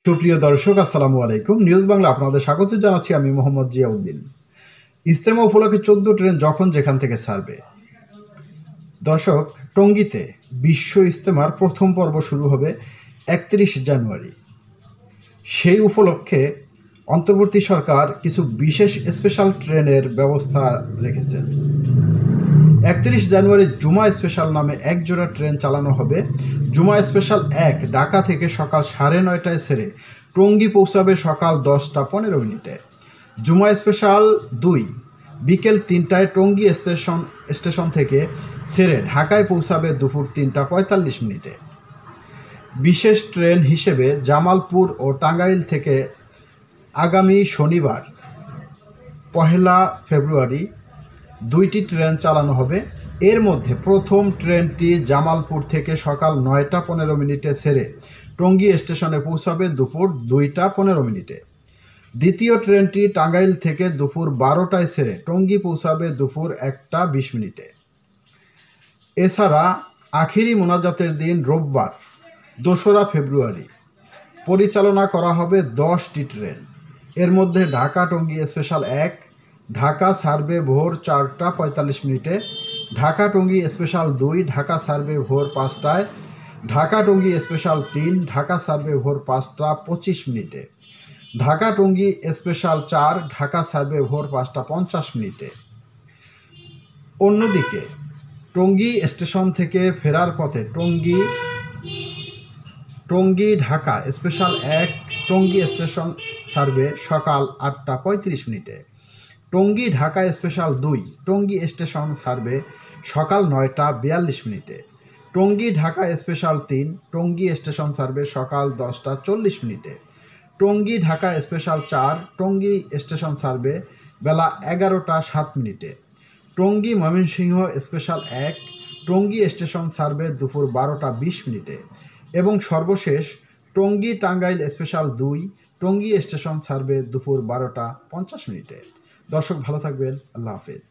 সুপ্রিয় দর্শক, আসসালামু আলাইকুম। নিউজ বাংলা আপনাদের স্বাগত জানাচ্ছি। আমি মোহাম্মদ জিয়াউদ্দিন। ইজতেমা উপলক্ষে 14 ট্রেন যখন যেখান থেকে ছাড়বে। দর্শক, টঙ্গীতে বিশ্ব ইজতেমার প্রথম পর্ব শুরু হবে 31 জানুয়ারি। সেই উপলক্ষে অন্তর্বর্তী সরকার কিছু বিশেষ স্পেশাল ট্রেনের ব্যবস্থা রেখেছেন। 31 জানুয়ারি জুমা স্পেশাল নামে এক জোড়া ট্রেন চালানো হবে। জুমা স্পেশাল 1 ঢাকা থেকে সকাল 9:30টায় ছেড়ে টঙ্গী পৌঁছাবে সকাল 10:15। জুমা স্পেশাল 2 বিকেল 3টায় টঙ্গী স্টেশন থেকে ছেড়ে ঢাকায় পৌঁছাবে দুপুর 3:45। বিশেষ ট্রেন হিসেবে জামালপুর ও টাঙ্গাইল থেকে আগামী শনিবার 1 ফেব্রুয়ারি 2টি ট্রেন চালানো হবে। এর মধ্যে প্রথম ট্রেনটি জামালপুর থেকে সকাল 9:15 ছেড়ে টঙ্গী স্টেশনে পৌঁছাবে দুপুর 2:15। দ্বিতীয় ট্রেনটি টাঙ্গাইল থেকে দুপুর 12টায় ছেড়ে টঙ্গী পৌঁছাবে দুপুর 1:20। এছাড়া আখিরি মোনাজাতের দিন রোববার 2রা ফেব্রুয়ারি পরিচালনা করা হবে 10টি ট্রেন। এর মধ্যে ঢাকা টঙ্গী স্পেশাল 1 ঢাকা ছাড়বে ভোর 4:45। ঢাকা টঙ্গী স্পেশাল 2 ঢাকা ছাড়বে ভোর 5টায়। ঢাকা টঙ্গী স্পেশাল 3 ঢাকা ছাড়বে ভোর 5:25। ঢাকা টঙ্গী স্পেশাল 4 ঢাকা ছাড়বে ভোর 5:50। অন্যদিকে টঙ্গী স্টেশন থেকে ফেরার পথে টঙ্গী ঢাকা স্পেশাল 1 টঙ্গী স্টেশন ছাড়বে সকাল 8:35। টঙ্গী ঢাকা স্পেশাল 2 টঙ্গী স্টেশন ছাড়বে সকাল 9:42। টঙ্গী ঢাকা স্পেশাল 3 টঙ্গী স্টেশন ছাড়বে সকাল 10:40। টঙ্গী ঢাকা স্পেশাল 4 টঙ্গী স্টেশন ছাড়বে বেলা 11:07। টঙ্গী ময়মনসিংহ স্পেশাল 1 টঙ্গী স্টেশন ছাড়বে দুপুর 12:20। এবং সর্বশেষ টঙ্গী টাঙ্গাইল স্পেশাল 2 টঙ্গী স্টেশন ছাড়বে দুপুর 12:50। দর্শক, ভালো থাকবেন। আল্লাহ হাফেজ।